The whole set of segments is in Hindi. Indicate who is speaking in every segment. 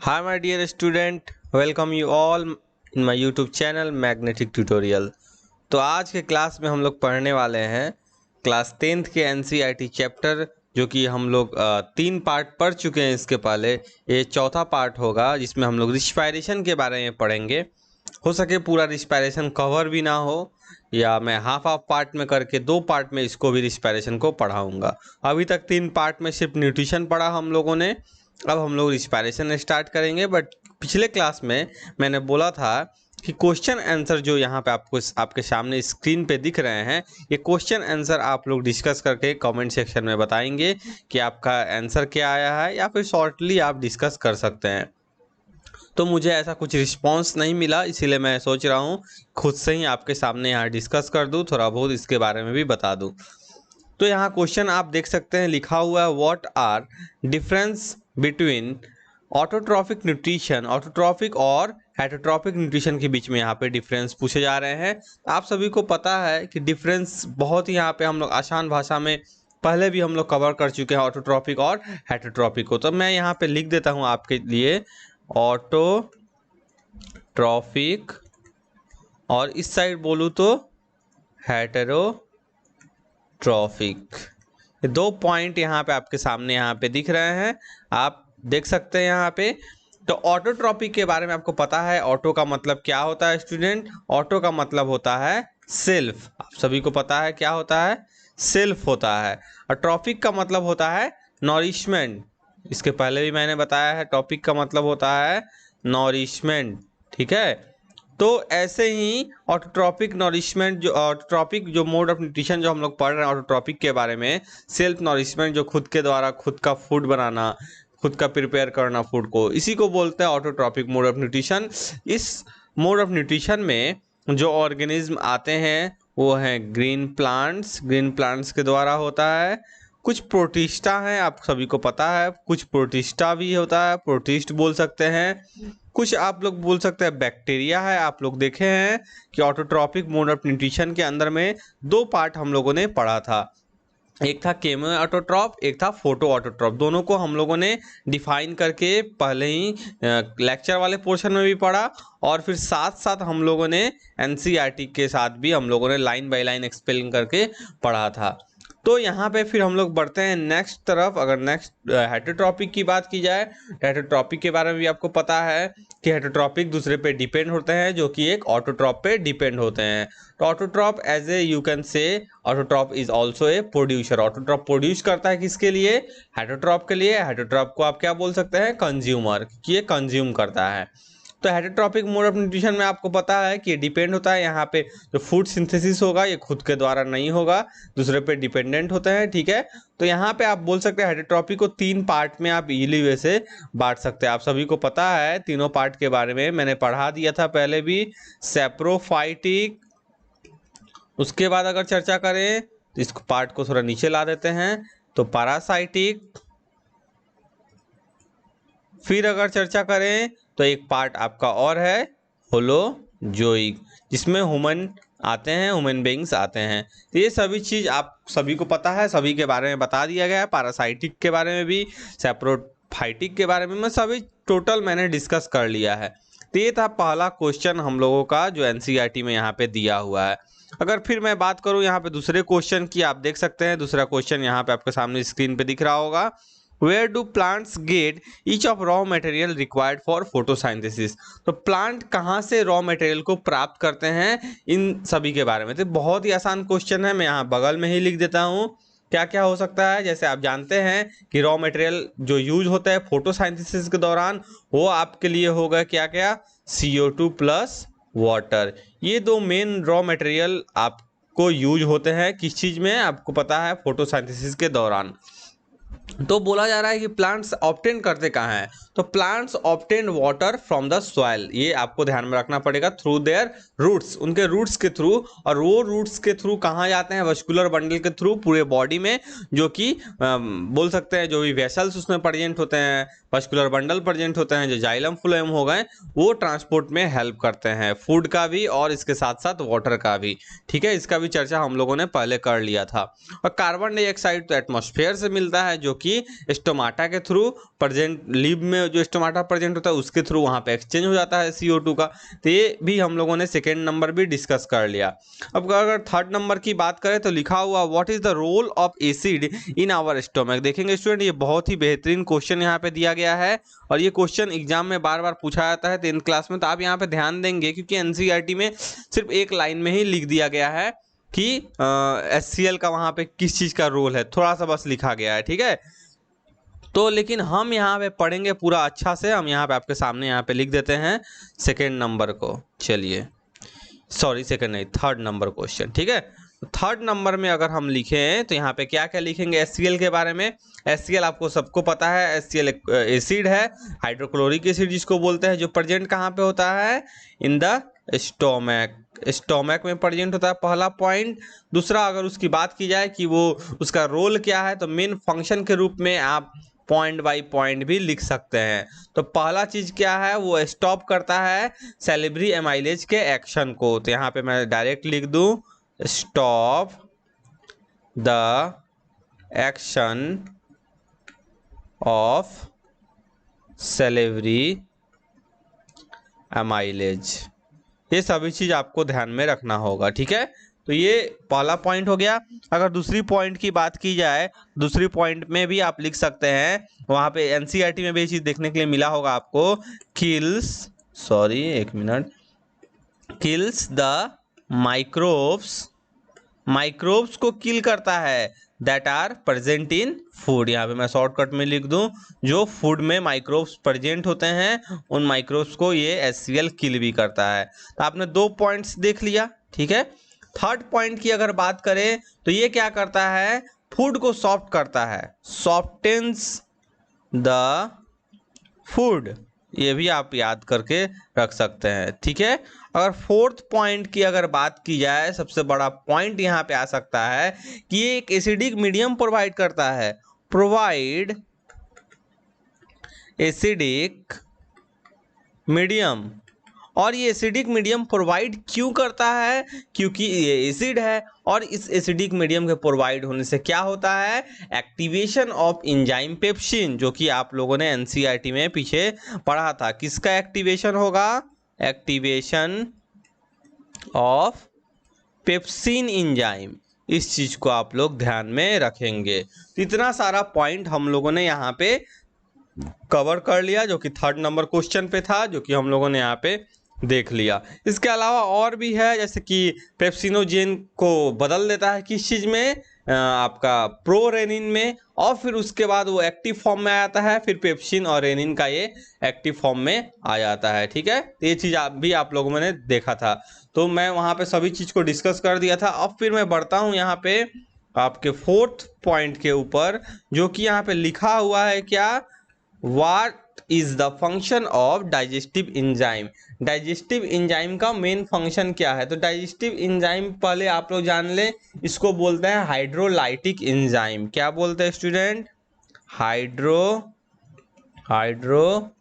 Speaker 1: Hi my dear student, welcome you all in my YouTube channel Magnetic Tutorial। तो आज के क्लास में हम लोग पढ़ने वाले हैं क्लास 10th के NCERT चैप्टर, जो कि हम लोग 3 पार्ट पढ़ चुके हैं इसके पहले। ये चौथा पार्ट होगा जिसमें हम लोग रिस्पायरेशन के बारे में पढ़ेंगे। हो सके पूरा रिस्पायरेशन कवर भी ना हो, या मैं हाफ पार्ट में करके 2 पार्ट में इसको भी रिस्पायरेशन को पढ़ाऊँगा। अभी तक 3 पार्ट में सिर्फ न्यूट्रिशन पढ़ा हम लोगों ने, अब हम लोग रिस्पायरेशन स्टार्ट करेंगे। बट पिछले क्लास में मैंने बोला था कि क्वेश्चन आंसर जो यहाँ पे आपको आपके सामने स्क्रीन पे दिख रहे हैं, ये क्वेश्चन आंसर आप लोग डिस्कस करके कमेंट सेक्शन में बताएंगे कि आपका आंसर क्या आया है, या फिर शॉर्टली आप डिस्कस कर सकते हैं। तो मुझे ऐसा कुछ रिस्पांस नहीं मिला, इसीलिए मैं सोच रहा हूँ खुद से ही आपके सामने यहाँ डिस्कस कर दूँ, थोड़ा बहुत इसके बारे में भी बता दूँ। तो यहाँ क्वेश्चन आप देख सकते हैं, लिखा हुआ है what are difference between autotrophic nutrition, autotrophic और हेटरोट्रॉफिक न्यूट्रिशन के बीच में यहाँ पे डिफरेंस पूछे जा रहे हैं। आप सभी को पता है कि डिफरेंस बहुत ही यहाँ पे हम लोग आसान भाषा में पहले भी हम लोग कवर कर चुके हैं ऑटोट्रॉफिक और हेटरोट्रॉफिक को। तो मैं यहाँ पे लिख देता हूँ आपके लिए ऑटोट्रॉफिक, और इस साइड बोलूँ तो हेटेरोट्रॉफिक। 2 पॉइंट यहाँ पे आपके सामने यहाँ पे दिख रहे हैं, आप देख सकते हैं यहाँ पे। तो ऑटोट्रॉपिक के बारे में आपको पता है, ऑटो का मतलब क्या होता है स्टूडेंट? ऑटो का मतलब होता है सेल्फ। आप सभी को पता है क्या होता है? सेल्फ होता है। और ट्रॉपिक का मतलब होता है नॉरिशमेंट। इसके पहले भी मैंने बताया है, टॉपिक का मतलब होता है नॉरिशमेंट, ठीक है। तो ऐसे ही ऑटोट्रॉपिक नॉरिशमेंट, जो ऑटोट्रॉपिक जो मोड ऑफ न्यूट्रिशन जो हम लोग पढ़ रहे हैं ऑटोट्रॉपिक के बारे में, सेल्फ नॉरिशमेंट जो खुद के द्वारा खुद का फूड बनाना, खुद का प्रिपेयर करना फूड को, इसी को बोलते हैं ऑटोट्रॉपिक मोड ऑफ न्यूट्रिशन। इस मोड ऑफ न्यूट्रिशन में जो ऑर्गेनिज्म आते हैं वो हैं ग्रीन प्लांट्स। ग्रीन प्लांट्स के द्वारा होता है। कुछ प्रोटिस्टा हैं, आप सभी को पता है, कुछ प्रोटिस्टा भी होता है, प्रोटिस्ट बोल सकते हैं। कुछ आप लोग बोल सकते हैं बैक्टीरिया है। आप लोग देखे हैं कि ऑटोट्रॉपिक मोड ऑफ न्यूट्रिशन के अंदर में 2 पार्ट हम लोगों ने पढ़ा था, एक था केमो ऑटोट्रॉप, एक था फोटो ऑटोट्रॉप। दोनों को हम लोगों ने डिफाइन करके पहले ही लेक्चर वाले पोर्शन में भी पढ़ा, और फिर साथ साथ हम लोगों ने एनसीईआरटी के साथ भी हम लोगों ने लाइन बाय लाइन एक्सप्लेन करके पढ़ा था। तो यहाँ पे फिर हम लोग बढ़ते हैं नेक्स्ट तरफ। अगर नेक्स्ट हेटरोट्रॉपिक की बात की जाए, हेटरोट्रॉपिक के बारे में भी आपको पता है कि हेटरोट्रॉपिक दूसरे पे डिपेंड होते हैं, जो कि एक ऑटोट्रॉप पे डिपेंड होते हैं। तो autotroph as a you can say autotroph is also a producer. Autotroph produce करता है किसके लिए? हेटरोट्रॉप के लिए। हेटरोट्रॉप को आप क्या बोल सकते हैं? कंज्यूमर, कि ये कंज्यूम करता है। तो हेटरोट्रॉपिक मोड ऑफ न्यूट्रिशन में आपको पता है कि डिपेंड होता है, यहाँ पे जो फूड सिंथेसिस होगा ये खुद के द्वारा नहीं होगा, दूसरे पे डिपेंडेंट होते हैं, ठीक है। तो यहाँ पे आप बोल सकते हैं हेटरोट्रॉपिक को 3 पार्ट में आप इजीली वे से बांट सकते हैं। आप सभी को पता है तीनों पार्ट के बारे में मैंने पढ़ा दिया था पहले भी। सेप्रोफाइटिक, उसके बाद अगर चर्चा करें तो इस पार्ट को थोड़ा नीचे ला देते हैं, तो पैरासाइटिक। फिर अगर चर्चा करें तो एक पार्ट आपका और है होलोजोइक, जिसमें ह्यूमन आते हैं, ह्यूमन बीइंग्स आते हैं। तो ये सभी चीज़ आप सभी को पता है, सभी के बारे में बता दिया गया है। पैरासाइटिक के बारे में भी, सेप्रोफाइटिक के बारे में मैं सभी टोटल मैंने डिस्कस कर लिया है। तो ये था पहला क्वेश्चन हम लोगों का जो एनसीईआरटी में यहाँ पे दिया हुआ है। अगर फिर मैं बात करूँ यहाँ पे दूसरे क्वेश्चन की, आप देख सकते हैं दूसरा क्वेश्चन यहाँ पे आपके सामने स्क्रीन पे दिख रहा होगा। Where do plants get each of raw material required for photosynthesis? तो प्लांट कहाँ से रॉ मटेरियल को प्राप्त करते हैं, इन सभी के बारे में। तो बहुत ही आसान क्वेश्चन है, मैं यहाँ बगल में ही लिख देता हूँ। क्या क्या हो सकता है? जैसे आप जानते हैं कि रॉ मटेरियल जो यूज होता है फोटोसाइंथेसिस के दौरान, वो आपके लिए होगा क्या क्या? CO2 plus water. ये 2 मेन रॉ मटेरियल आपको यूज होते हैं किस चीज़ में? आपको पता है फोटोसाइंथेसिस के दौरान। तो बोला जा रहा है कि प्लांट्स ऑब्टेन करते कहाँ हैं? तो plants obtain water from the soil. ये आपको ध्यान में रखना पड़ेगा, थ्रू देयर रूट्स, उनके रूट्स के थ्रू। और वो रूट्स के थ्रू कहाँ जाते हैं? वस्कुलर बंडल के थ्रू पूरे बॉडी में, जो कि बोल सकते हैं जो भी वेसल्स उसमें प्रेजेंट होते हैं, वस्कुलर बंडल प्रेजेंट होते हैं, जो जाइलम फ्लोएम हो गए, वो ट्रांसपोर्ट में हेल्प करते हैं, फूड का भी और इसके साथ साथ वाटर का भी, ठीक है। इसका भी चर्चा हम लोगों ने पहले कर लिया था। और कार्बन डाइऑक्साइड तो एटमॉस्फेयर से मिलता है, जो कि स्टोमाटा के थ्रू प्रेजेंट लीव में जो स्टोमाटा प्रेजेंट होता है उसके थ्रू वहाँ पे एक्सचेंज हो जाता है CO2 का। तो ये भी हम लोगों ने सेकेंड नंबर भी डिस्कस कर लिया। अब अगर थर्ड नंबर की बात करें तो लिखा हुआ what is the role of acid in our stomach. देखेंगे स्टूडेंट, ये बहुत ही बेहतरीन क्वेश्चन यहाँ पे दिया गया है और ये क्वेश्चन एग्जाम में बार बार पूछा जाता है 10th क्लास में। तो आप यहाँ पे ध्यान देंगे क्योंकि NCERT में सिर्फ एक लाइन में ही लिख दिया गया है कि HCl का वहाँ पे किस चीज़ का रोल है, थोड़ा सा बस लिखा गया है, ठीक है। तो लेकिन हम यहाँ पे पढ़ेंगे पूरा अच्छा से। हम यहाँ पे आपके सामने यहाँ पे लिख देते हैं सेकेंड नंबर को। चलिए, सॉरी सेकेंड नहीं, थर्ड नंबर क्वेश्चन, ठीक है। तो थर्ड नंबर में अगर हम लिखें तो यहाँ पे क्या क्या लिखेंगे HCl के बारे में। HCl आपको सबको पता है, HCl एक एसिड है, हाइड्रोक्लोरिक एसिड जिसको बोलते हैं, जो प्रेजेंट कहाँ पे होता है, इन द स्टोमक। स्टोमक में प्रेजेंट होता है, पहला पॉइंट। दूसरा, अगर उसकी बात की जाए कि वो उसका रोल क्या है, तो मेन फंक्शन के रूप में आप पॉइंट बाय पॉइंट भी लिख सकते हैं। तो पहला चीज क्या है, वो स्टॉप करता है सैलिवरी एमाइलेज के एक्शन को। तो यहाँ पे मैं डायरेक्ट लिख दूं stop the action of salivary amylase. ये सभी चीज आपको ध्यान में रखना होगा, ठीक है। तो ये पहला पॉइंट हो गया। अगर दूसरी पॉइंट की बात की जाए, दूसरी पॉइंट में भी आप लिख सकते हैं, वहां पे NCERT में भी ये चीज देखने के लिए मिला होगा आपको, किल्स द माइक्रोब्स को किल करता है that are present in food. यहाँ पे मैं शॉर्टकट में लिख दूं, जो फूड में माइक्रोब्स प्रेजेंट होते हैं उन माइक्रोब्स को ये HCl किल भी करता है। तो आपने 2 पॉइंट्स देख लिया, ठीक है। थर्ड पॉइंट की अगर बात करें तो ये क्या करता है, फूड को सॉफ्ट करता है, सॉफ्टेंस द फूड। ये भी आप याद करके रख सकते हैं, ठीक है। अगर फोर्थ पॉइंट की अगर बात की जाए, सबसे बड़ा पॉइंट यहाँ पे आ सकता है कि ये एक एसिडिक मीडियम प्रोवाइड करता है, प्रोवाइड एसिडिक मीडियम। और ये एसिडिक मीडियम प्रोवाइड क्यों करता है, क्योंकि ये एसिड है और इस एसिडिक मीडियम के प्रोवाइड होने से क्या होता है, एक्टिवेशन ऑफ एंजाइम पेप्सिन, जो कि आप लोगों ने NCERT में पीछे पढ़ा था। किसका एक्टिवेशन होगा, एक्टिवेशन ऑफ पेप्सिन एंजाइम। इस चीज को आप लोग ध्यान में रखेंगे। तो इतना सारा पॉइंट हम लोगों ने यहाँ पे कवर कर लिया, जो कि थर्ड नंबर क्वेश्चन पे था, जो कि हम लोगों ने यहाँ पे देख लिया। इसके अलावा और भी है, जैसे कि पेप्सिनोजेन को बदल देता है किस चीज में, आपका प्रोरेनिन में, और फिर उसके बाद वो एक्टिव फॉर्म में आ जाता है, फिर पेप्सिन और रेनिन का ये एक्टिव फॉर्म में आ जाता है, ठीक है। तो ये चीज आप लोगों ने देखा था। तो मैं वहां पे सभी चीज को डिस्कस कर दिया था। अब फिर मैं बढ़ता हूँ यहाँ पे आपके फोर्थ पॉइंट के ऊपर, जो कि यहाँ पे लिखा हुआ है क्या, what is the function of digestive enzyme. Digestive enzyme का मेन फंक्शन क्या है। तो डाइजेस्टिव एंजाइम पहले आप लोग जान लें, इसको बोलते हैं हाइड्रोलाइटिक एंजाइम। क्या बोलते हैं स्टूडेंट, हाइड्रोलाइटिक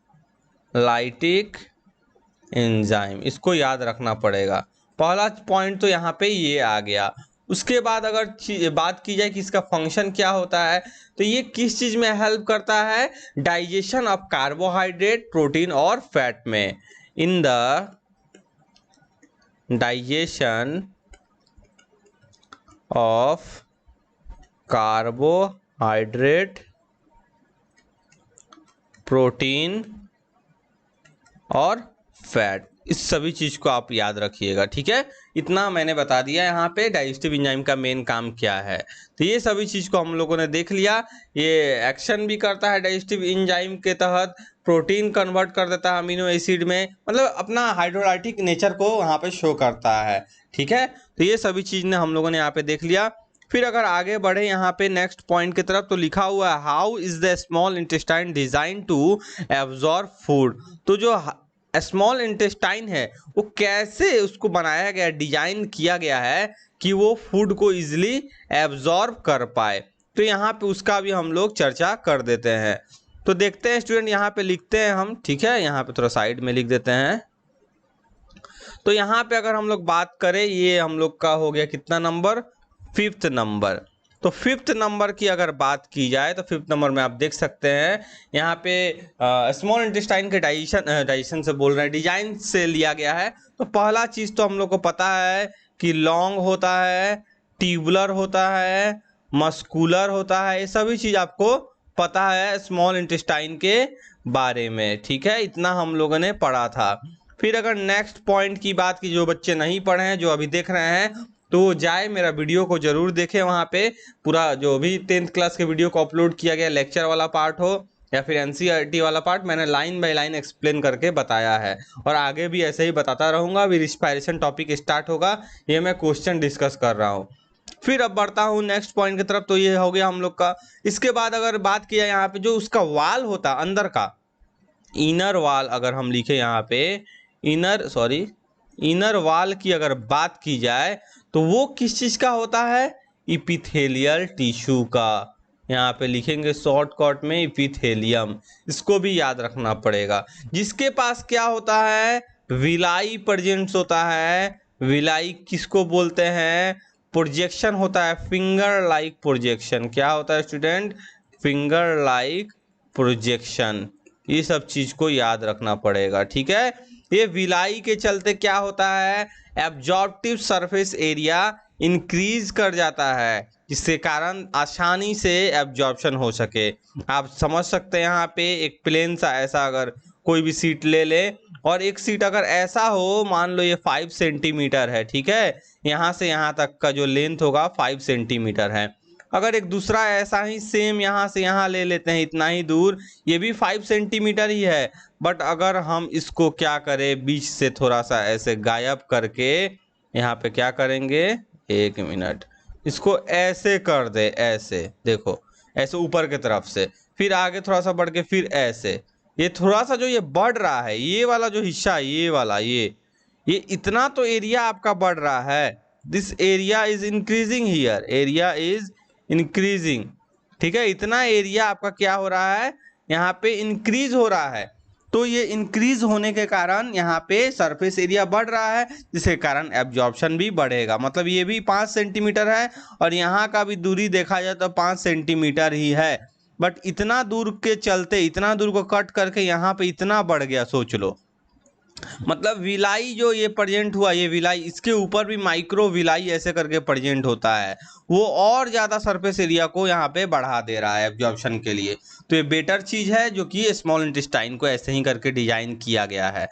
Speaker 1: एंजाइम। इसको याद रखना पड़ेगा। पहला पॉइंट तो यहाँ पे ये आ गया। उसके बाद अगर बात की जाए कि इसका फंक्शन क्या होता है, तो ये किस चीज में हेल्प करता है, डाइजेशन ऑफ कार्बोहाइड्रेट, प्रोटीन और फैट में। In the digestion of carbohydrate, protein और फैट, इस सभी चीज को आप याद रखिएगा, ठीक है। इतना मैंने बता दिया यहाँ पे डाइजेस्टिव एंजाइम का मेन काम क्या है। तो ये सभी चीज को हम लोगों ने देख लिया। ये एक्शन भी करता है डाइजेस्टिव एंजाइम के तहत, प्रोटीन कन्वर्ट कर देता है अमीनो एसिड में, मतलब अपना हाइड्रोलाइटिक नेचर को वहाँ पे शो करता है, ठीक है। तो ये सभी चीज ने हम लोगों ने यहाँ पे देख लिया। फिर अगर आगे बढ़े यहाँ पे नेक्स्ट पॉइंट की तरफ, तो लिखा हुआ है how is the small intestine design to absorb food. तो जो स्मॉल इंटेस्टाइन है वो कैसे उसको बनाया गया, डिजाइन किया गया है कि वो फूड को इजिली एब्जॉर्ब कर पाए। तो यहाँ पे उसका भी हम लोग चर्चा कर देते हैं। तो देखते हैं स्टूडेंट, यहाँ पे लिखते हैं हम, ठीक है। यहाँ पे थोड़ा साइड में लिख देते हैं। तो यहाँ पे अगर हम लोग बात करें, ये हम लोग का हो गया कितना नंबर, 5th नंबर। तो फिफ्थ नंबर की अगर बात की जाए तो फिफ्थ नंबर में आप देख सकते हैं यहाँ पे स्मॉल इंटेस्टाइन के डाइजेशन से बोल रहे हैं, डिजाइन से लिया गया है। तो पहला चीज तो हम लोग को पता है कि लॉन्ग होता है, ट्यूबुलर होता है, मस्कुलर होता है, ये सभी चीज आपको पता है स्मॉल इंटेस्टाइन के बारे में। ठीक है, इतना हम लोगों ने पढ़ा था। फिर अगर नेक्स्ट पॉइंट की बात की, जो बच्चे नहीं पढ़े हैं, जो अभी देख रहे हैं, तो जाए मेरा वीडियो को जरूर देखें। वहाँ पे पूरा जो भी 10th क्लास के वीडियो को अपलोड किया गया, लेक्चर वाला पार्ट हो या फिर एनसीईआरटी वाला पार्ट, मैंने लाइन बाय लाइन एक्सप्लेन करके बताया है और आगे भी ऐसे ही बताता रहूँगा। अभी रिस्पायरेशन टॉपिक स्टार्ट होगा, ये मैं क्वेश्चन डिस्कस कर रहा हूँ। फिर अब बढ़ता हूँ नेक्स्ट पॉइंट की तरफ। तो ये हो गया हम लोग का। इसके बाद अगर बात किया यहाँ पे जो उसका वाल होता अंदर का, इनर वाल अगर हम लिखे यहाँ पे, इनर वाल की अगर बात की जाए तो वो किस चीज का होता है? इपिथेलियल टिश्यू का। यहाँ पे लिखेंगे शॉर्टकट में इपिथेलियम, इसको भी याद रखना पड़ेगा। जिसके पास क्या होता है? विलाई प्रेजेंट्स होता है। विलाई किसको बोलते हैं? प्रोजेक्शन होता है, फिंगर लाइक प्रोजेक्शन। क्या होता है स्टूडेंट? Finger like projection. ये सब चीज को याद रखना पड़ेगा। ठीक है, ये विलाई के चलते क्या होता है? एब्जॉर्प्टिव सरफेस एरिया इंक्रीज कर जाता है, जिसके कारण आसानी से एब्जॉर्प्शन हो सके। आप समझ सकते हैं यहाँ पे एक प्लेन सा ऐसा अगर कोई भी सीट ले ले और एक सीट अगर ऐसा हो, मान लो ये 5 सेंटीमीटर है। ठीक है, यहाँ से यहाँ तक का जो लेंथ होगा 5 सेंटीमीटर है। अगर एक दूसरा ऐसा ही सेम यहाँ से यहाँ ले लेते हैं, इतना ही दूर, ये भी 5 सेंटीमीटर ही है, बट अगर हम इसको क्या करें, बीच से थोड़ा सा ऐसे गायब करके यहाँ पे क्या करेंगे, 1 मिनट, इसको ऐसे कर दे, ऐसे देखो, ऐसे ऊपर की तरफ से, फिर आगे थोड़ा सा बढ़ के फिर ऐसे, ये थोड़ा सा जो ये बढ़ रहा है, ये वाला जो हिस्सा, ये वाला, ये इतना तो एरिया आपका बढ़ रहा है। This area is increasing here, area is increasing. ठीक है, इतना एरिया आपका क्या हो रहा है, यहाँ पे इंक्रीज हो रहा है। तो ये इंक्रीज होने के कारण यहाँ पे सरफेस एरिया बढ़ रहा है, जिसके कारण एब्जॉर्प्शन भी बढ़ेगा। मतलब ये भी 5 सेंटीमीटर है और यहाँ का भी दूरी देखा जाए तो 5 सेंटीमीटर ही है, बट इतना दूर के चलते, इतना दूर को कट करके यहाँ पे इतना बढ़ गया, सोच लो। मतलब विलाई जो ये प्रेजेंट हुआ, ये विलाई, इसके ऊपर भी माइक्रो विलाई ऐसे करके प्रेजेंट होता है, वो और ज्यादा सरफेस एरिया को यहाँ पे बढ़ा दे रहा है एब्जॉर्प्शन के लिए। तो ये बेटर चीज है जो कि स्मॉल इंटेस्टाइन को ऐसे ही करके डिजाइन किया गया है।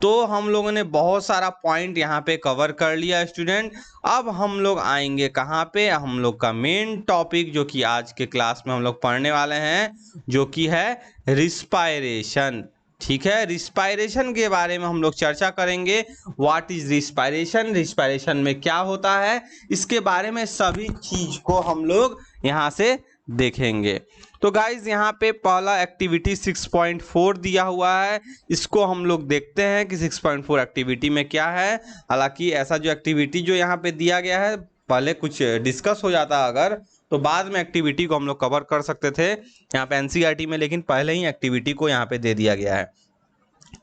Speaker 1: तो हम लोगों ने बहुत सारा पॉइंट यहाँ पे कवर कर लिया स्टूडेंट। अब हम लोग आएंगे कहाँ पे, हम लोग का मेन टॉपिक जो कि आज के क्लास में हम लोग पढ़ने वाले हैं, जो कि है रिस्पायरेशन। ठीक है, रिस्पायरेशन के बारे में हम लोग चर्चा करेंगे। व्हाट इज रिस्पायरेशन, रिस्पायरेशन में क्या होता है, इसके बारे में सभी चीज को हम लोग यहाँ से देखेंगे। तो गाइज यहाँ पे पहला एक्टिविटी 6.4 दिया हुआ है, इसको हम लोग देखते हैं कि 6.4 एक्टिविटी में क्या है। हालांकि ऐसा जो एक्टिविटी जो यहाँ पे दिया गया है, पहले कुछ डिस्कस हो जाता अगर, तो बाद में एक्टिविटी को हम लोग कवर कर सकते थे यहाँ पे एनसीईआरटी में, लेकिन पहले ही एक्टिविटी को यहाँ पे दे दिया गया है।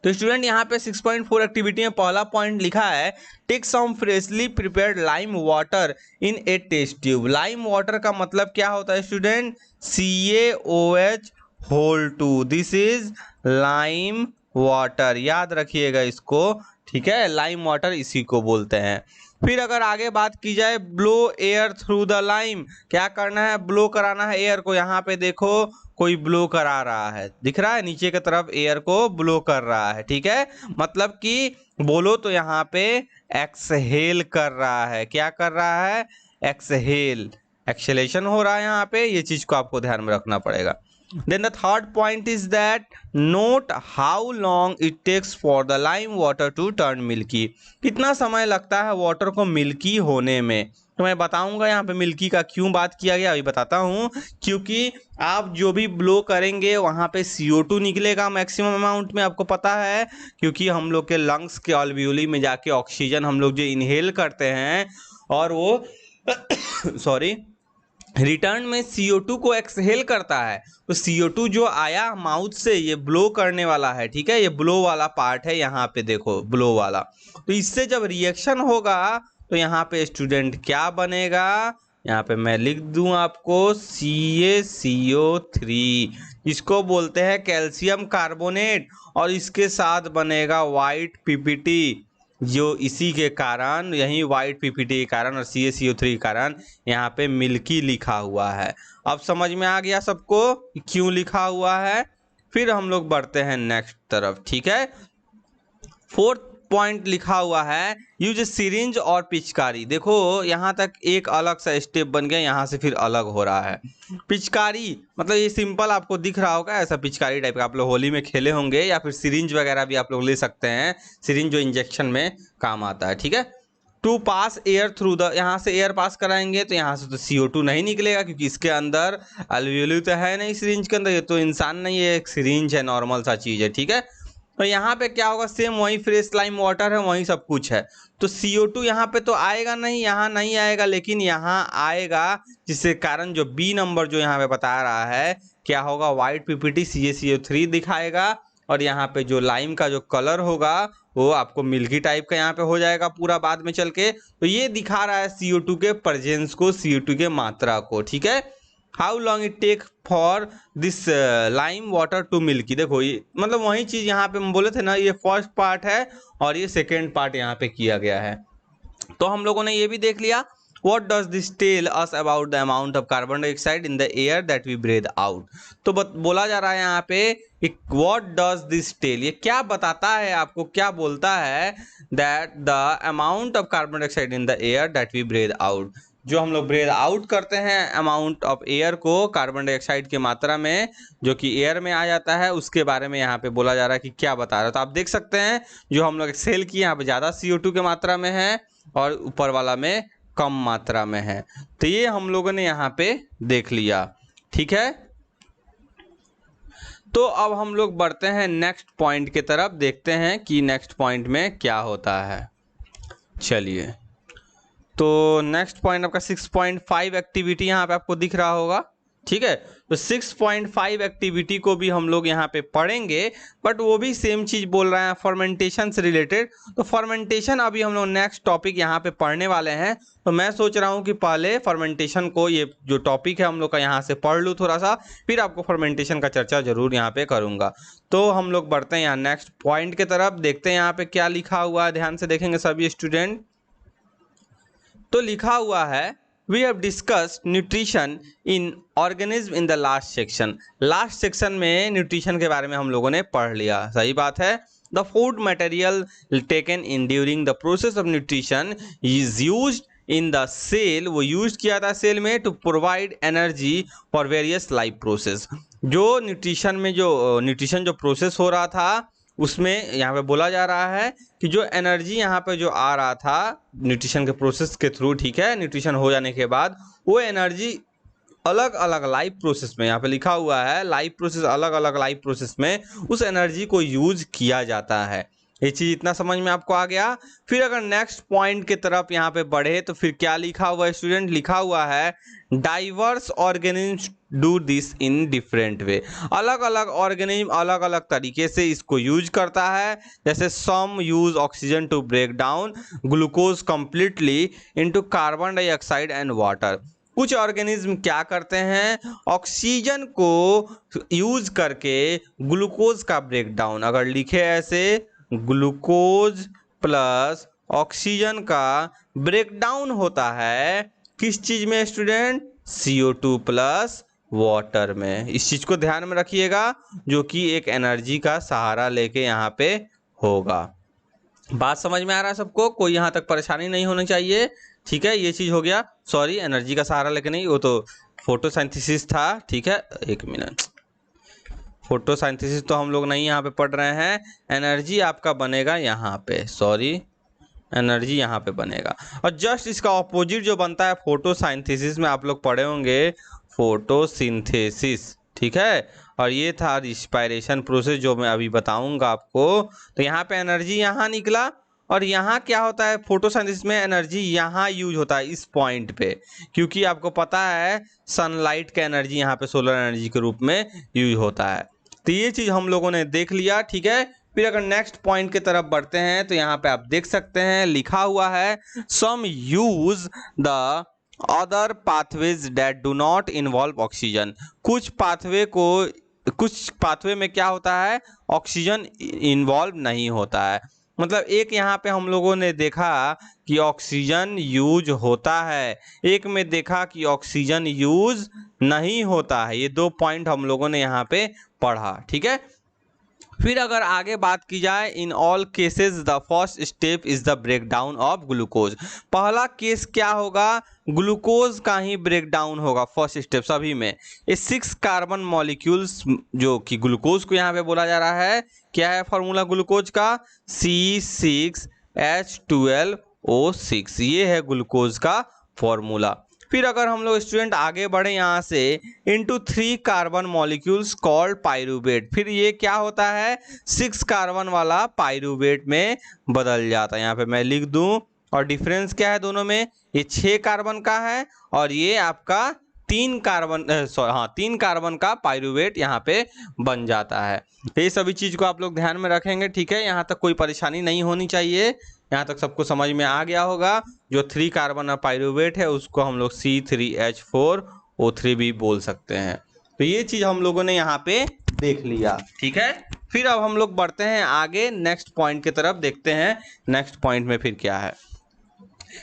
Speaker 1: तो स्टूडेंट यहाँ पे 6.4 एक्टिविटी में पहला पॉइंट लिखा है, take some freshly prepared lime water in a test tube. Lime water का मतलब क्या होता है student? CaOH2, this is lime water, याद रखिएगा इसको। ठीक है, लाइम वाटर इसी को बोलते हैं। फिर अगर आगे बात की जाए, blow air through the lime, क्या करना है? ब्लो कराना है एयर को। यहाँ पे देखो कोई ब्लो करा रहा है, दिख रहा है नीचे की तरफ, एयर को ब्लो कर रहा है। ठीक है, मतलब कि बोलो तो यहाँ पे एक्सहेल कर रहा है। क्या कर रहा है? एक्सहेल, एक्सेलेशन हो रहा है यहाँ पे, ये चीज को आपको ध्यान में रखना पड़ेगा। Then the third point is that note how long it takes for the lime water to turn milky. कितना समय लगता है वाटर को मिल्की होने में? तो मैं बताऊंगा यहाँ पे मिल्की का क्यों बात किया गया, अभी बताता हूँ। क्योंकि आप जो भी ब्लो करेंगे वहाँ पे CO2 निकलेगा मैक्सिमम अमाउंट में, आपको पता है, क्योंकि हम लोग के लंग्स के अल्वियोली में जाके ऑक्सीजन हम लोग जो इनहेल करते हैं और वो सॉरी रिटर्न में CO2 को एक्सहेल करता है। तो CO2 जो आया माउथ से, ये ब्लो करने वाला है। ठीक है, ये ब्लो वाला पार्ट है, यहाँ पे देखो ब्लो वाला। तो इससे जब रिएक्शन होगा तो यहाँ पे स्टूडेंट क्या बनेगा? यहाँ पे मैं लिख दूं आपको CaCO3, इसको बोलते हैं कैल्शियम कार्बोनेट, और इसके साथ बनेगा व्हाइट पीपीटी, जो इसी के कारण, यही व्हाइट पीपीटी के कारण और CaCO3 के कारण यहाँ पे मिल्की लिखा हुआ है। अब समझ में आ गया सबको क्यों लिखा हुआ है। फिर हम लोग बढ़ते हैं नेक्स्ट तरफ, ठीक है। फोर्थ पॉइंट लिखा हुआ है यूज सिरिंज और पिचकारी। देखो यहाँ तक एक अलग सा स्टेप बन गया, यहाँ से फिर अलग हो रहा है। पिचकारी मतलब ये सिंपल आपको दिख रहा होगा, ऐसा पिचकारी टाइप का आप लोग होली में खेले होंगे, या फिर सिरिंज वगैरह भी आप लोग ले सकते हैं, सिरिंज जो इंजेक्शन में काम आता है, ठीक है। To pass air through the, यहाँ से एयर पास कराएंगे तो यहाँ से तो CO2 नहीं निकलेगा, क्योंकि इसके अंदर अल्वियोली तो है नहीं सिरिंज के अंदर, ये तो इंसान नहीं है, एक सिरिंज है, नॉर्मल सा चीज है, ठीक है। तो यहाँ पे क्या होगा, सेम वही फ्रेश लाइम वाटर है, वही सब कुछ है, तो CO2 यहाँ पे तो आएगा नहीं, यहाँ नहीं आएगा, लेकिन यहाँ आएगा, जिसके कारण जो B नंबर जो यहाँ पे बता रहा है क्या होगा, व्हाइट पीपीटी CaCO3 दिखाएगा, और यहाँ पे जो लाइम का जो कलर होगा वो आपको मिल्की टाइप का यहाँ पे हो जाएगा पूरा बाद में चल के। तो ये दिखा रहा है CO2 के प्रेजेंस को, CO2 के मात्रा को, ठीक है। How long it take for this lime water to milky. देखो ये मतलब वही चीज यहाँ पे हम बोले थे ना, ये फर्स्ट पार्ट है और ये सेकेंड पार्ट यहाँ पे किया गया है। तो हम लोगों ने ये भी देख लिया, what does this tell us about the amount of carbon dioxide in the air that we breathe out। तो बोला जा रहा है यहाँ पे what does this tell, ये क्या बताता है आपको, क्या बोलता है, that the amount of carbon dioxide in the air that we breathe out, जो हम लोग ब्रेथ आउट करते हैं अमाउंट ऑफ एयर को, कार्बन डाइऑक्साइड की मात्रा में जो कि एयर में आ जाता है, उसके बारे में यहाँ पे बोला जा रहा है कि क्या बता रहा है। तो आप देख सकते हैं जो हम लोग एक्सेल की यहाँ पे ज़्यादा CO2 की मात्रा में है और ऊपर वाला में कम मात्रा में है। तो ये हम लोगों ने यहाँ पे देख लिया, ठीक है। तो अब हम लोग बढ़ते हैं नेक्स्ट पॉइंट की तरफ, देखते हैं कि नेक्स्ट पॉइंट में क्या होता है। चलिए, तो नेक्स्ट पॉइंट आपका 6.5 एक्टिविटी यहाँ पे आपको दिख रहा होगा, ठीक है। तो 6.5 एक्टिविटी को भी हम लोग यहाँ पे पढ़ेंगे, बट वो भी सेम चीज बोल रहे हैं, फर्मेंटेशन से रिलेटेड। तो फर्मेंटेशन अभी हम लोग नेक्स्ट टॉपिक यहाँ पे पढ़ने वाले हैं, तो मैं सोच रहा हूँ कि पहले फर्मेंटेशन को, ये जो टॉपिक है हम लोग का, यहाँ से पढ़ लूँ थोड़ा सा, फिर आपको फर्मेंटेशन का चर्चा जरूर यहाँ पे करूँगा। तो हम लोग बढ़ते हैं यहाँ नेक्स्ट पॉइंट की तरफ, देखते हैं यहाँ पे क्या लिखा हुआ है, ध्यान से देखेंगे सभी स्टूडेंट। तो लिखा हुआ है we have discussed nutrition in organism in the last section. Last section में न्यूट्रिशन के बारे में हम लोगों ने पढ़ लिया, सही बात है। The food material taken in during the process of nutrition is used in the cell, वो यूज किया था सेल में, to provide energy for various life process. जो न्यूट्रिशन जो प्रोसेस हो रहा था उसमें यहाँ पे बोला जा रहा है कि जो एनर्जी यहाँ पे जो आ रहा था न्यूट्रिशन के प्रोसेस के थ्रू, ठीक है, न्यूट्रिशन हो जाने के बाद वो एनर्जी अलग अलग लाइफ प्रोसेस में, यहाँ पे लिखा हुआ है लाइफ प्रोसेस, अलग अलग लाइफ प्रोसेस में उस एनर्जी को यूज किया जाता है। ये चीज इतना समझ में आपको आ गया। फिर अगर नेक्स्ट पॉइंट की तरफ यहाँ पे बढ़े तो फिर क्या लिखा हुआ है स्टूडेंट, लिखा हुआ है diverse organism do this in different way. अलग अलग ऑर्गेनिज्म अलग अलग तरीके से इसको यूज करता है। जैसे some use oxygen to break down glucose completely into carbon dioxide and water. कुछ ऑर्गेनिज्म क्या करते हैं, ऑक्सीजन को यूज करके ग्लूकोज का ब्रेक डाउन, अगर लिखे ऐसे ग्लूकोज प्लस ऑक्सीजन का ब्रेकडाउन होता है किस चीज में स्टूडेंट, CO2 प्लस वाटर में। इस चीज को ध्यान में रखिएगा, जो कि एक एनर्जी का सहारा लेके यहाँ पे होगा। बात समझ में आ रहा है सबको, कोई यहाँ तक परेशानी नहीं होनी चाहिए, ठीक है। ये चीज हो गया, सॉरी एनर्जी का सहारा लेके नहीं, वो तो फोटोसिंथेसिस था, ठीक है। एक मिनट, फोटोसिंथेसिस तो हम लोग नहीं यहाँ पे पढ़ रहे हैं, एनर्जी आपका बनेगा यहाँ पे, सॉरी एनर्जी यहाँ पे बनेगा। और जस्ट इसका ऑपोजिट जो बनता है फोटोसिंथेसिस में, आप लोग पढ़े होंगे फोटोसिंथेसिस, ठीक है। और ये था रिस्पायरेशन प्रोसेस जो मैं अभी बताऊंगा आपको। तो यहाँ पे एनर्जी यहाँ निकला, और यहाँ क्या होता है फोटोसिंथेसिस में एनर्जी यहाँ यूज होता है इस पॉइंट पे, क्योंकि आपको पता है सनलाइट का एनर्जी यहाँ पे सोलर एनर्जी के रूप में यूज होता है। तो ये चीज हम लोगों ने देख लिया, ठीक है। फिर अगर नेक्स्ट पॉइंट की तरफ बढ़ते हैं तो यहाँ पे आप देख सकते हैं लिखा हुआ है some use the other pathways that do not involve oxygen. कुछ पाथवे में क्या होता है, ऑक्सीजन इन्वॉल्व नहीं होता है। मतलब एक यहाँ पे हम लोगों ने देखा कि ऑक्सीजन यूज होता है, एक में देखा कि ऑक्सीजन यूज नहीं होता है। ये 2 पॉइंट हम लोगों ने यहाँ पे पढ़ा, ठीक है। फिर अगर आगे बात की जाए, in all cases the first step is the breakdown of glucose. पहला केस क्या होगा, ग्लूकोज का ही ब्रेकडाउन होगा फर्स्ट स्टेप सभी में। ये 6 कार्बन मॉलिक्यूल्स जो कि ग्लूकोज को यहाँ पे बोला जा रहा है, क्या है फॉर्मूला ग्लूकोज का, C6H12O6, ये है ग्लूकोज का फॉर्मूला। फिर अगर हम लोग स्टूडेंट आगे बढ़े यहाँ से, into 3 carbon molecules called pyruvate, फिर ये क्या होता है, 6 कार्बन वाला पाइरूवेट में बदल जाता है। यहाँ पे मैं लिख दूं, और डिफरेंस क्या है दोनों में, ये 6 कार्बन का है और ये आपका 3 कार्बन का पाइरूवेट यहाँ पे बन जाता है। तो ये सभी चीज को आप लोग ध्यान में रखेंगे, ठीक है। यहाँ तक कोई परेशानी नहीं होनी चाहिए, यहाँ तक सबको समझ में आ गया होगा। जो 3 कार्बन पाइरूवेट है उसको हम लोग C3H4O3 भी बोल सकते हैं। तो ये चीज हम लोगों ने यहाँ पे देख लिया, ठीक है। फिर अब हम लोग बढ़ते हैं आगे नेक्स्ट पॉइंट की तरफ, देखते हैं नेक्स्ट पॉइंट में फिर क्या है।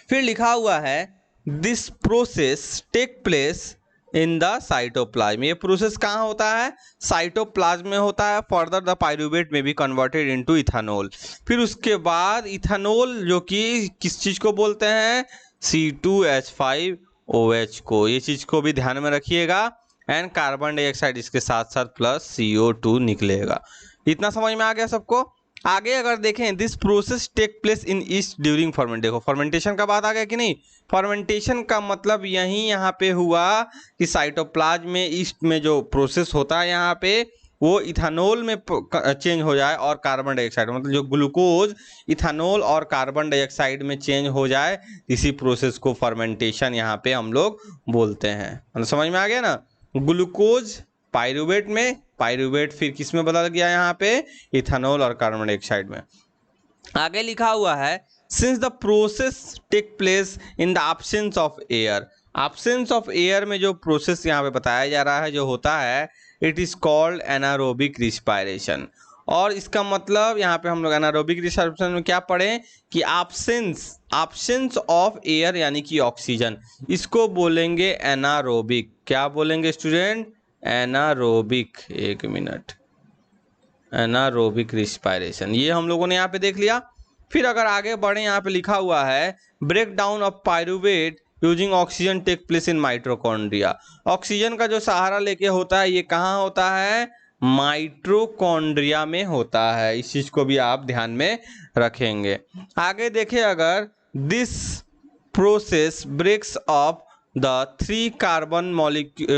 Speaker 1: फिर लिखा हुआ है this process take place in the cytoplasm. ये प्रोसेस कहाँ होता है, साइटोप्लाज्म में होता है। Further the pyruvate may be converted into ethanol. फिर उसके बाद इथेनॉल जो कि किस चीज को बोलते हैं, C2H5OH को, ये चीज को भी ध्यान में रखिएगा। एंड कार्बन डाइऑक्साइड इसके साथ साथ प्लस CO2 निकलेगा। इतना समझ में आ गया सबको। आगे अगर देखें, this process take place in yeast during ferment. देखो फर्मेंटेशन का बात आ गया कि नहीं, फर्मेंटेशन का मतलब यही यहाँ पे हुआ कि साइटोप्लाज्म में ईस्ट में जो प्रोसेस होता है यहाँ पे, वो इथेनॉल में चेंज हो जाए और कार्बन डाइऑक्साइड, मतलब जो ग्लूकोज इथेनॉल और कार्बन डाइऑक्साइड में चेंज हो जाए, इसी प्रोसेस को फर्मेंटेशन यहाँ पे हम लोग बोलते हैं। मतलब समझ में आ गया ना, ग्लूकोज पाइरूवेट में, पाइरूवेट फिर किस में बदल गया यहाँ पे, इथेनॉल और कार्बन डाइऑक्साइड में। आगे लिखा हुआ है since the process take place in the absence of air. Absence of air में जो प्रोसेस यहाँ पे बताया जा रहा है जो होता है, it is called anaerobic respiration. और इसका मतलब यहाँ पे हम लोग एनारोबिक रिस्पायरेशन में क्या पढ़े कि एब्सेंस ऑफ एयर यानी कि ऑक्सीजन, इसको बोलेंगे एनारोबिक। क्या बोलेंगे स्टूडेंट, एनारोबिक। एक मिनट, एनारोबिक रिस्पायरेशन, ये हम लोगों ने यहाँ पे देख लिया। फिर अगर आगे बढ़े, यहाँ पे लिखा हुआ है break down of pyruvate using oxygen take place in mitochondria. Oxygen का जो सहारा लेके होता है, ये कहाँ होता है, माइटोकॉन्ड्रिया में होता है। इस चीज को भी आप ध्यान में रखेंगे। आगे देखें, अगर this process breaks of the 3 carbon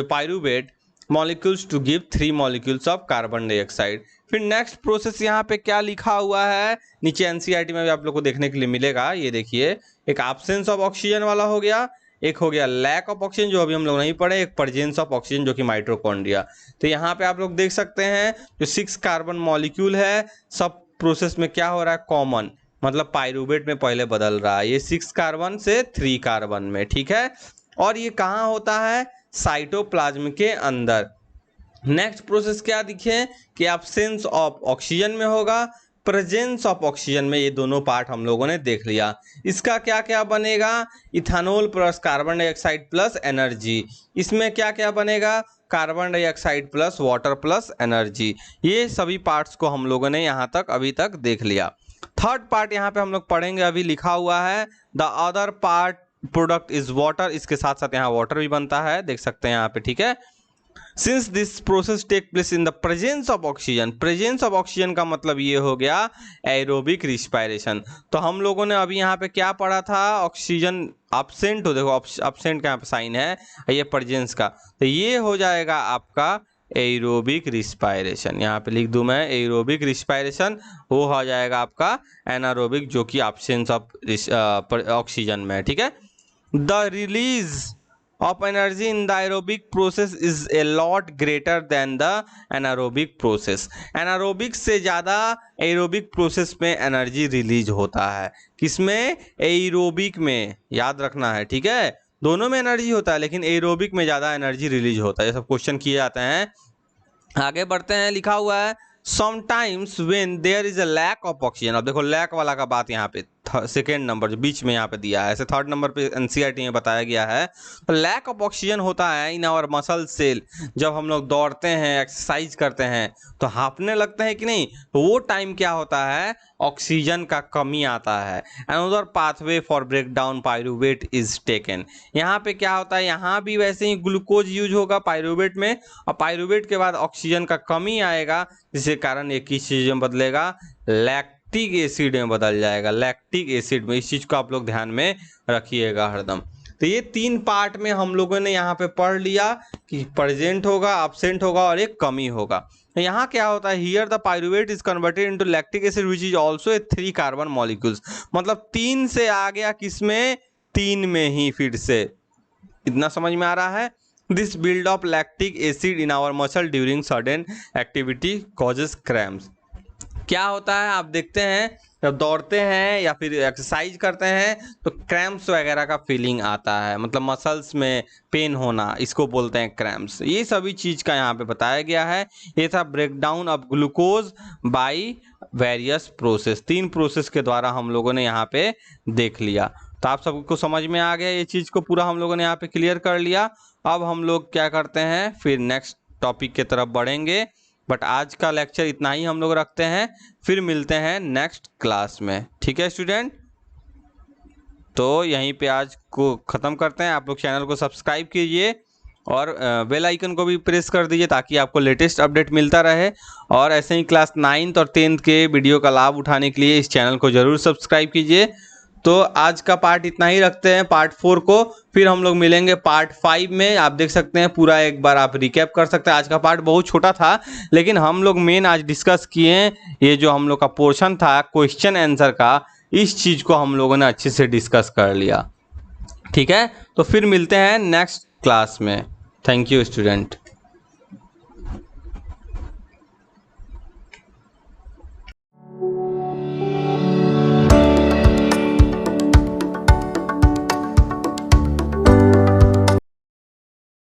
Speaker 1: pyruvate molecules to give 3 molecules of carbon dioxide. फिर नेक्स्ट प्रोसेस यहाँ पे क्या लिखा हुआ है, नीचे एनसीईआरटी में भी आप लोग को देखने के लिए मिलेगा। ये देखिए, एक एब्सेंस ऑफ ऑक्सीजन वाला हो गया, एक हो गया लैक ऑफ ऑक्सीजन जो अभी हम लोग नहीं पढ़े, एक प्रेजेंस ऑफ ऑक्सीजन जो कि माइटोकॉन्ड्रिया। तो यहाँ पे आप लोग देख सकते हैं जो 6 कार्बन मॉलिक्यूल है, सब प्रोसेस में क्या हो रहा है, कॉमन, मतलब पाइरूवेट में पहले बदल रहा है। ये 6 कार्बन से 3 कार्बन में, ठीक है। और ये कहाँ होता है, साइटोप्लाज्म के अंदर। नेक्स्ट प्रोसेस क्या दिखे कि एब्सेंस ऑफ ऑक्सीजन में होगा, प्रेजेंस ऑफ ऑक्सीजन में, ये दोनों पार्ट हम लोगों ने देख लिया। इसका क्या क्या बनेगा, ethanol plus carbon dioxide plus energy. इसमें क्या क्या बनेगा, carbon dioxide plus water plus energy. ये सभी पार्ट्स को हम लोगों ने यहाँ तक अभी तक देख लिया। थर्ड पार्ट यहाँ पे हम लोग पढ़ेंगे, अभी लिखा हुआ है the other part product is water. इसके साथ साथ यहाँ वाटर भी बनता है, देख सकते हैं यहाँ पे, ठीक है। Since this process take place in the presence of oxygen, presence of oxygen का मतलब ये हो गया एरोबिक रिस्पायरेशन। तो हम लोगों ने अभी यहाँ पे क्या पढ़ा था, ऑक्सीजन एब्सेंट हो, देखो एब्सेंट का यहाँ पे साइन है, ये प्रेजेंस का, तो ये हो जाएगा आपका एरोबिक रिस्पायरेशन। यहाँ पे लिख दूं मैं एरोबिक रिस्पायरेशन, वो हो जाएगा आपका एनारोबिक जो कि एब्सेंस ऑफ ऑक्सीजन में, ठीक है। The release of energy in the aerobic process is a lot greater than the anaerobic process। anaerobic से ज़्यादा aerobic process में एनर्जी रिलीज होता है। किसमें, एरोबिक में, याद रखना है, ठीक है। दोनों में एनर्जी होता है, लेकिन एरोबिक में ज़्यादा एनर्जी रिलीज होता है। ये सब क्वेश्चन किए जाते हैं। आगे बढ़ते हैं, लिखा हुआ है sometimes when there is a lack of oxygen. अब देखो लैक वाला का बात यहाँ पे सेकेंड नंबर जो बीच में यहाँ पे दिया है, ऐसे थर्ड नंबर पे एनसीईआरटी में बताया गया है। तो लैक ऑफ ऑक्सीजन होता है इन आवर मसल सेल, जब हम लोग दौड़ते हैं, एक्सरसाइज करते हैं तो हाँफने लगते हैं कि नहीं, तो वो टाइम क्या होता है, ऑक्सीजन का कमी आता है। Another pathway for break down pyruvate is taken. यहाँ पे क्या होता है, यहाँ भी वैसे ही ग्लूकोज यूज होगा पायरुवेट में, और पायरुवेट के बाद ऑक्सीजन का कमी आएगा, जिसके कारण ये किस चीज में बदलेगा, लैक्टिक एसिड में बदल जाएगा, लैक्टिक एसिड में। इस चीज को आप लोग ध्यान में रखिएगा हरदम। तो ये 3 पार्ट में हम लोगों ने यहाँ पे पढ़ लिया कि प्रेजेंट होगा, एब्सेंट होगा और एक कमी होगा। तो यहाँ क्या होता है, here the pyruvate is converted into lactic acid which is also a 3 carbon molecules. मतलब 3 से आ गया किसमें, 3 में ही फिर से। इतना समझ में आ रहा है। This build of lactic acid in our muscle during sudden activity causes cramps. क्या होता है, आप देखते हैं जब दौड़ते हैं या फिर एक्सरसाइज करते हैं तो क्रैम्प्स वगैरह का फीलिंग आता है, मतलब मसल्स में पेन होना, इसको बोलते हैं क्रैम्प्स। ये सभी चीज़ का यहाँ पे बताया गया है। ये था breakdown of glucose by various process. 3 process के द्वारा हम लोगों ने यहाँ पे देख लिया। तो आप सबको समझ में आ गया, ये चीज़ को पूरा हम लोगों ने यहाँ पे क्लियर कर लिया। अब हम लोग क्या करते हैं, फिर नेक्स्ट टॉपिक की तरफ बढ़ेंगे। बट आज का लेक्चर इतना ही हम लोग रखते हैं, फिर मिलते हैं नेक्स्ट क्लास में। ठीक है स्टूडेंट, तो यहीं पे आज को ख़त्म करते हैं। आप लोग चैनल को सब्सक्राइब कीजिए और बेल आइकन को भी प्रेस कर दीजिए ताकि आपको लेटेस्ट अपडेट मिलता रहे। और ऐसे ही क्लास 9th और 10th के वीडियो का लाभ उठाने के लिए इस चैनल को ज़रूर सब्सक्राइब कीजिए। तो आज का पार्ट इतना ही रखते हैं, पार्ट 4 को। फिर हम लोग मिलेंगे पार्ट 5 में। आप देख सकते हैं पूरा एक बार आप रिकैप कर सकते हैं। आज का पार्ट बहुत छोटा था, लेकिन हम लोग मेन आज डिस्कस किए ये जो हम लोग का पोर्शन था क्वेश्चन आंसर का, इस चीज़ को हम लोगों ने अच्छे से डिस्कस कर लिया। ठीक है, तो फिर मिलते हैं नेक्स्ट क्लास में। Thank you student.